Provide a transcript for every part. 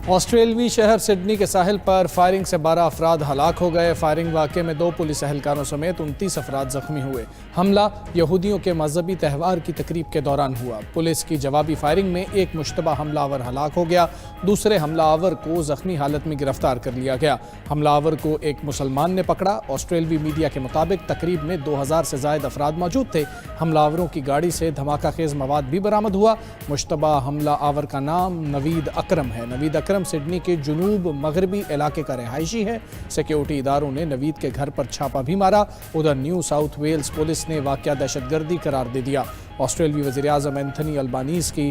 آسٹریلوی شہر سڈنی کے ساحل پر فائرنگ سے 12 افراد ہلاک ہو گئے۔ فائرنگ واقعے میں 2 پولیس اہلکاروں سمیت 29 افراد زخمی ہوئے۔ حملہ یہودیوں کے مذہبی تہوار کی تقریب کے دوران ہوا۔ پولیس کی جوابی فائرنگ میں ایک مشتبہ حملہ آور ہلاک ہو گیا، دوسرے حملہ آور کو زخمی حالت میں گرفتار کر لیا گیا۔ حملہ آور کو ایک مسلمان نے پکڑا۔ آسٹریلوی میڈیا کے مطابق تقریب میں 2000 سے زائد افراد موجود تھے۔ حملہ آوروں کی گاڑی سے دھماکہ خیز مواد بھی برآمد ہوا۔ مشتبہ حملہ آور کا نام نوید اکرم ہے۔ نوید اکرم سڈنی کے جنوب مغربی علاقے کا رہائشی ہے۔ سیکیورٹی اداروں نے نوید کے گھر پر چھاپا بھی مارا۔ ادھر نیو ساؤتھ ویلز پولیس نے واقعہ دہشت گردی قرار دے دیا۔ آسٹریلوی وزیر اعظم اینتھونی البانیز کی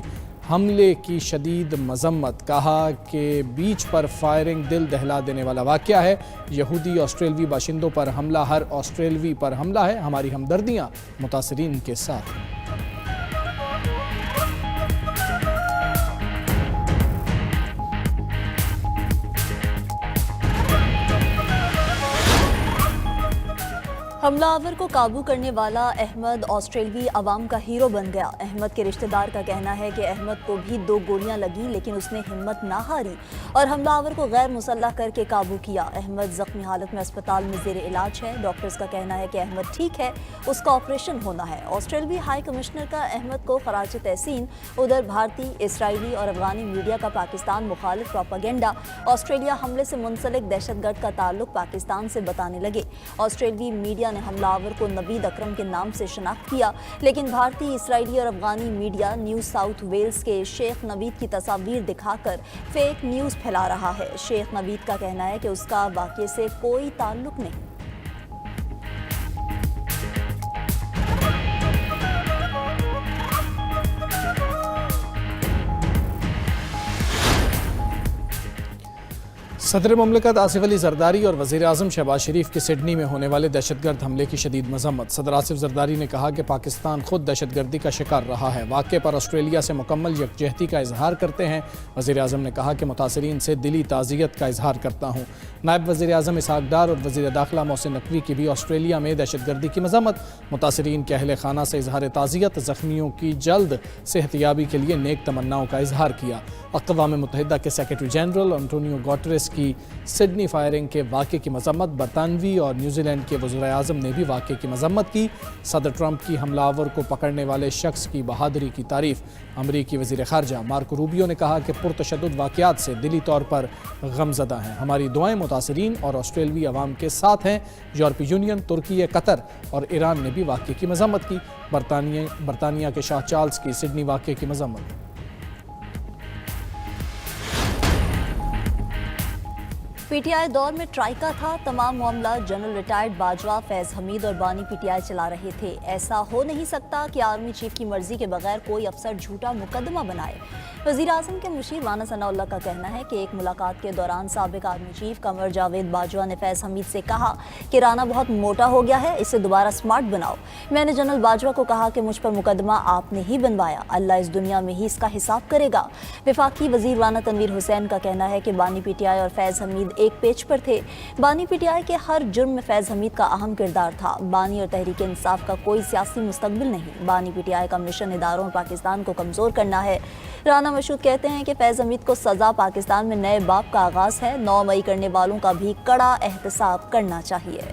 حملے کی شدید مذمت، کہا کہ بیچ پر فائرنگ دل دہلا دینے والا واقعہ ہے۔ یہودی آسٹریلوی باشندوں پر حملہ ہر آسٹریلوی پر حملہ ہے۔ ہماری ہمدردیاں متاثرین کے ساتھ۔ حملہ آور کو قابو کرنے والا احمد آسٹریلوی عوام کا ہیرو بن گیا۔ احمد کے رشتہ دار کا کہنا ہے کہ احمد کو بھی 2 گولیاں لگیں لیکن اس نے ہمت نہ ہاری اور حملہ آور کو غیر مسلح کر کے قابو کیا۔ احمد زخمی حالت میں اسپتال میں زیر علاج ہے۔ ڈاکٹرز کا کہنا ہے کہ احمد ٹھیک ہے، اس کا آپریشن ہونا ہے۔ آسٹریلوی ہائی کمشنر کا احمد کو خراج تحسین۔ ادھر بھارتی، اسرائیلی اور افغانی میڈیا کا پاکستان مخالف پروپیگنڈا آسٹریلیا حملے سے منسلک دہشت گرد کا تعلق پاکستان سے بتانے لگے۔ آسٹریلوی میڈیا نے حملہ آور کو نوید اکرم کے نام سے شناخت کیا، لیکن بھارتی، اسرائیلی اور افغانی میڈیا نیو ساؤتھ ویلز کے شیخ نوید کی تصاویر دکھا کر فیک نیوز پھیلا رہا ہے۔ شیخ نوید کا کہنا ہے کہ اس کا واقعے سے کوئی تعلق نہیں۔ صدر مملکت آصف علی زرداری اور وزیر اعظم شہباز شریف کی سڈنی میں ہونے والے دہشت گرد حملے کی شدید مذمت۔ صدر آصف زرداری نے کہا کہ پاکستان خود دہشت گردی کا شکار رہا ہے، واقعے پر آسٹریلیا سے مکمل یکجہتی کا اظہار کرتے ہیں۔ وزیر اعظم نے کہا کہ متاثرین سے دلی تعزیت کا اظہار کرتا ہوں۔ نائب وزیر اعظم اسحاق ڈار اور وزیر داخلہ محسن نقوی کی بھی آسٹریلیا میں دہشت گردی کی مذمت۔ متاثرین کے اہل خانہ سے اظہار تعزیت، زخمیوں کی جلد صحتیابی کے لیے نیک تمناؤں کا اظہار کیا۔ اقوام متحدہ کے سیکرٹری جنرل انٹونیو گوٹریس کی سڈنی فائرنگ کے واقعے کی مذمت۔ برطانوی اور نیوزی لینڈ کے وزراء اعظم نے بھی واقعے کی مذمت کی۔ صدر ٹرمپ کی حملہ آور کو پکڑنے والے شخص کی بہادری کی تعریف۔ امریکی وزیر خارجہ مارکو روبیو نے کہا کہ پرتشدد واقعات سے دلی طور پر غمزدہ ہیں۔ ہماری دعائیں متاثرین اور آسٹریلوی عوام کے ساتھ ہیں۔ یورپی یونین، ترکی، قطر اور ایران نے بھی واقعے کی مذمت کی۔ برطانیہ کے شاہ چارلز کی سڈنی واقعے کی مذمت۔ پی ٹی آئی دور میں ٹرائیکا تھا، تمام معاملہ جنرل ریٹائرڈ باجوہ، فیض حمید اور بانی پی ٹی آئی چلا رہے تھے۔ ایسا ہو نہیں سکتا کہ آرمی چیف کی مرضی کے بغیر کوئی افسر جھوٹا مقدمہ بنائے۔ وزیر اعظم کے مشیر رانا ثناء اللہ کا کہنا ہے کہ ایک ملاقات کے دوران سابق آرمی چیف قمر جاوید باجوہ نے فیض حمید سے کہا کہ رانا بہت موٹا ہو گیا ہے، اسے دوبارہ سمارٹ بناؤ۔ میں نے جنرل باجوہ کو کہا کہ مجھ پر مقدمہ آپ نے ہی بنوایا، اللہ اس دنیا میں ہی اس کا حساب کرے گا۔ وفاقی وزیر رانا تنویر حسین کا کہنا ہے کہ بانی پی ٹی آئی اور فیض حمید ایک پیج پر تھے۔ بانی پی ٹی آئی کے ہر جرم میں فیض حمید کا اہم کردار تھا۔ بانی اور تحریک انصاف کا کوئی سیاسی مستقبل نہیں۔ بانی پی ٹی آئی کا مشن اداروں اور پاکستان کو کمزور کرنا ہے۔ رانا مشہود کہتے ہیں کہ فیض حمید کو سزا پاکستان میں نئے باب کا آغاز ہے، 9 مئی کرنے والوں کا بھی کڑا احتساب کرنا چاہیے۔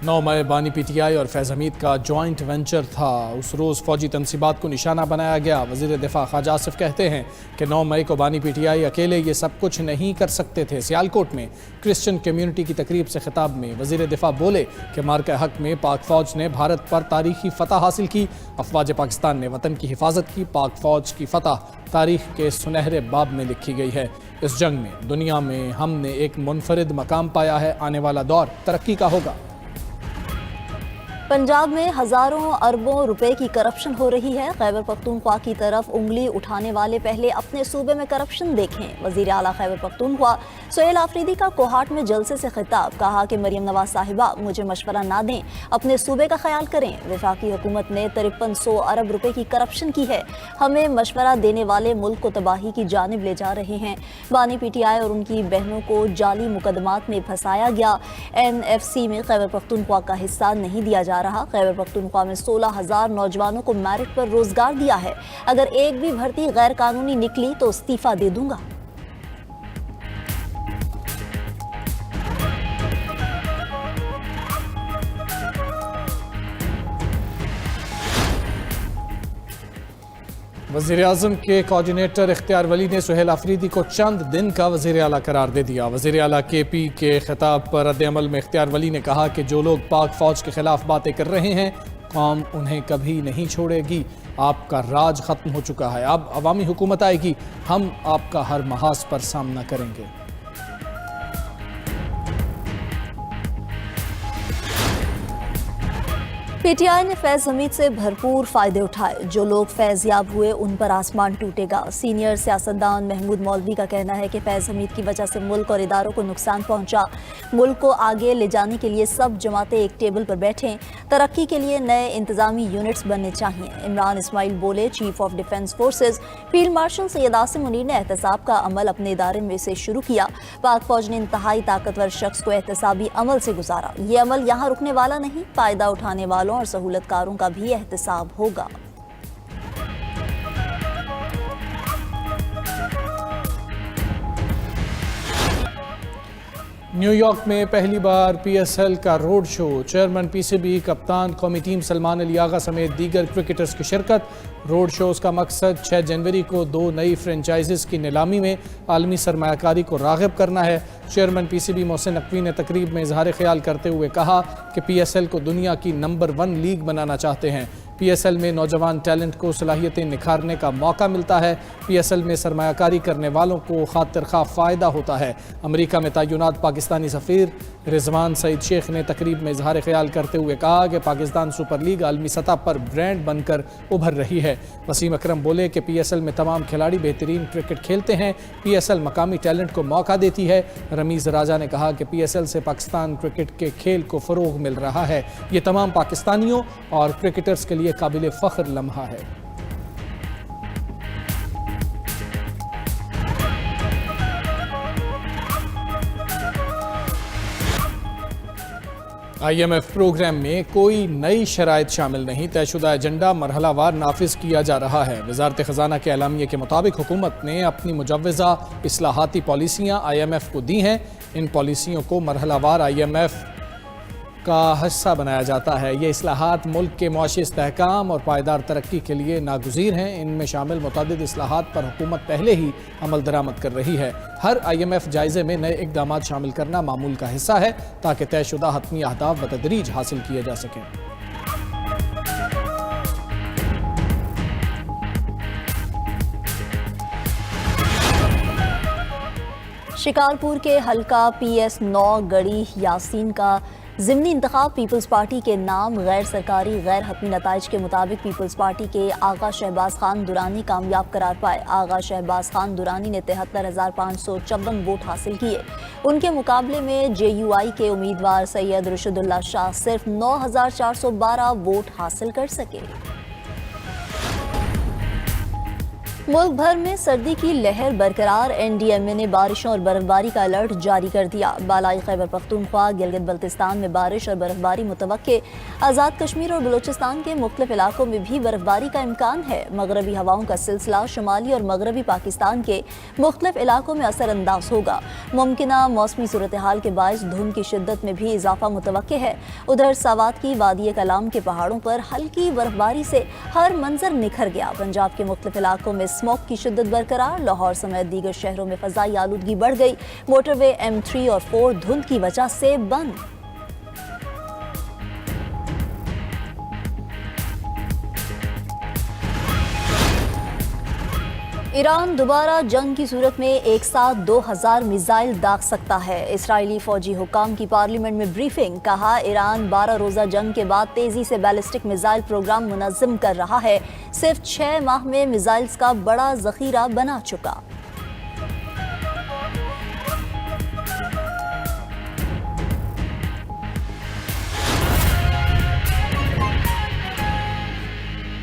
9 مئی بانی پی ٹی آئی اور فیض حمید کا جوائنٹ وینچر تھا، اس روز فوجی تنصیبات کو نشانہ بنایا گیا۔ وزیر دفاع خواجہ آصف کہتے ہیں کہ 9 مئی کو بانی پی ٹی آئی اکیلے یہ سب کچھ نہیں کر سکتے تھے۔ سیالکوٹ میں کرسچن کمیونٹی کی تقریب سے خطاب میں وزیر دفاع بولے کہ مارکہ حق میں پاک فوج نے بھارت پر تاریخی فتح حاصل کی، افواج پاکستان نے وطن کی حفاظت کی۔ پاک فوج کی فتح تاریخ کے سنہرے باب میں لکھی گئی ہے۔ اس جنگ میں دنیا میں ہم نے ایک منفرد مقام پایا ہے، آنے والا دور ترقی کا ہوگا۔ پنجاب میں ہزاروں اربوں روپے کی کرپشن ہو رہی ہے۔ خیبر پختونخوا کی طرف انگلی اٹھانے والے پہلے اپنے صوبے میں کرپشن دیکھیں۔ وزیر اعلیٰ خیبر پختونخوا سہیل آفریدی کا کوہاٹ میں جلسے سے خطاب، کہا کہ مریم نواز صاحبہ مجھے مشورہ نہ دیں، اپنے صوبے کا خیال کریں۔ وفاقی حکومت نے 5300 ارب روپے کی کرپشن کی ہے، ہمیں مشورہ دینے والے ملک کو تباہی کی جانب لے جا رہے ہیں۔ بانی پی ٹی آئی اور ان کی بہنوں کو جعلی مقدمات میں پھنسایا گیا۔ این ایف سی میں خیبر پختونخوا کا حصہ نہیں دیا جا جا رہا۔ خیبر پختونخوا میں 16,000 نوجوانوں کو میرٹ پر روزگار دیا ہے۔ اگر ایک بھی بھرتی غیر قانونی نکلی تو استعفیٰ دے دوں گا۔ وزیراعظم کے کوآرڈینیٹر اختیار ولی نے سہیل آفریدی کو چند دن کا وزیر اعلیٰ قرار دے دیا۔ وزیر اعلیٰ کے پی کے خطاب پر رد عمل میں اختیار ولی نے کہا کہ جو لوگ پاک فوج کے خلاف باتیں کر رہے ہیں قوم انہیں کبھی نہیں چھوڑے گی۔ آپ کا راج ختم ہو چکا ہے، اب عوامی حکومت آئے گی، ہم آپ کا ہر محاذ پر سامنا کریں گے۔ پی ٹی آئی نے فیض حمید سے بھرپور فائدے اٹھائے، جو لوگ فیض یاب ہوئے ان پر آسمان ٹوٹے گا۔ سینئر سیاستدان محمود مولوی کا کہنا ہے کہ فیض حمید کی وجہ سے ملک اور اداروں کو نقصان پہنچا۔ ملک کو آگے لے جانے کے لیے سب جماعتیں ایک ٹیبل پر بیٹھیں، ترقی کے لیے نئے انتظامی یونٹس بننے چاہئیں۔ عمران اسماعیل بولے، chief of defence forces field marshal Syed Asim Munir نے احتساب کا عمل اپنے ادارے میں سے شروع کیا۔ پاک فوج نے انتہائی طاقتور شخص کو احتسابی عمل سے گزارا۔ یہ عمل یہاں رکنے والا نہیں، فائدہ اٹھانے والوں اور سہولت کاروں کا بھی احتساب ہوگا۔ نیو یارک میں پہلی بار پی ایس ایل کا road show, chairman P C B, کپتان قومی ٹیم سلمان علی آغا سمیت دیگر کرکٹرز کی شرکت۔ روڈ شوز کا مقصد 6 جنوری کو 2 نئی فرنچائزز کی نیلامی میں عالمی سرمایہ کاری کو راغب کرنا ہے۔ Chairman P C be Mohsin Naqvi نے تقریب میں اظہار خیال کرتے ہوئے کہا کہ پی ایس ایل کو دنیا کی نمبر 1 لیگ بنانا چاہتے ہیں۔ پی ایس ایل میں نوجوان ٹیلنٹ کو صلاحیتیں نکھارنے کا موقع ملتا ہے۔ پی ایس ایل میں سرمایہ کاری کرنے والوں کو خاطر خواہ فائدہ ہوتا ہے۔ امریکہ میں تعینات پاکستانی سفیر رضوان سعید شیخ نے تقریب میں اظہار خیال کرتے ہوئے کہا کہ پاکستان سپر لیگ عالمی سطح پر برانڈ بن کر ابھر رہی ہے۔ وسیم اکرم بولے کہ پی ایس ایل میں تمام کھلاڑی بہترین کرکٹ کھیلتے ہیں۔ پی ایس ایل مقامی ٹیلنٹ کو موقع دیتی ہے۔ رمیز راجہ نے کہا کہ پی ایس ایل سے پاکستان کرکٹ کے کھیل کو فروغ مل رہا ہے۔ یہ تمام پاکستانیوں اور کرکٹرز کے لیے قابل فخر لمحہ ہے۔ آئی ایم ایف پروگرام میں کوئی نئی شرائط شامل نہیں، طے شدہ ایجنڈا مرحلہ وار نافذ کیا جا رہا ہے۔ وزارت خزانہ کے اعلامیے کے مطابق حکومت نے اپنی مجوزہ اصلاحاتی پالیسیاں آئی ایم ایف کو دی ہیں۔ ان پالیسیوں کو مرحلہ وار آئی ایم ایف کا حصہ بنایا جاتا ہے۔ یہ اصلاحات ملک کے معاشی استحکام اور پائیدار ترقی کے لیے ناگزیر ہیں۔ ان میں شامل متعدد اصلاحات پر حکومت پہلے ہی عمل درآمد کر رہی ہے۔ ہر آئی ایم ایف جائزے میں نئے اقدامات شامل کرنا معمول کا حصہ ہے تاکہ طے شدہ حتمی اہداف بتدریج حاصل کیے جا سکیں۔ شکارپور کے حلقہ پی ایس 9 گڑی یاسین کا ضمنی انتخاب پیپلز پارٹی کے نام غیر سرکاری غیر حتمی نتائج کے مطابق پیپلز پارٹی کے آغا شہباز خان درانی کامیاب قرار پائے۔ آغا شہباز خان درانی نے 73,554 ووٹ حاصل کیے۔ ان کے مقابلے میں جے یو آئی کے امیدوار سید رشد اللہ شاہ صرف 9,412 ووٹ حاصل کر سکے۔ ملک بھر میں سردی کی لہر برقرار، این ڈی ایم اے نے بارشوں اور برف باری کا الرٹ جاری کر دیا۔ بالائی خیبر پختونخوا، گلگت بلتستان میں بارش اور برف باری متوقع۔ آزاد کشمیر اور بلوچستان کے مختلف علاقوں میں بھی برف باری کا امکان ہے۔ مغربی ہواؤں کا سلسلہ شمالی اور مغربی پاکستان کے مختلف علاقوں میں اثر انداز ہوگا۔ ممکنہ موسمی صورتحال کے باعث دھند کی شدت میں بھی اضافہ متوقع ہے۔ ادھر ساوات کی وادی کلام کے پہاڑوں پر ہلکی برف باری سے ہر منظر نکھر گیا۔ پنجاب کے مختلف علاقوں میں اسموگ کی شدت برقرار، لاہور سمیت دیگر شہروں میں فضائی آلودگی بڑھ گئی۔ موٹر وے M3 اور 4 دھند کی وجہ سے بند۔ ایران دوبارہ جنگ کی صورت میں ایک ساتھ 2000 میزائل داغ سکتا ہے۔ اسرائیلی فوجی حکام کی پارلیمنٹ میں بریفنگ، کہا ایران 12 روزہ جنگ کے بعد تیزی سے بیلسٹک میزائل پروگرام منظم کر رہا ہے، صرف 6 ماہ میں میزائلز کا بڑا ذخیرہ بنا چکا۔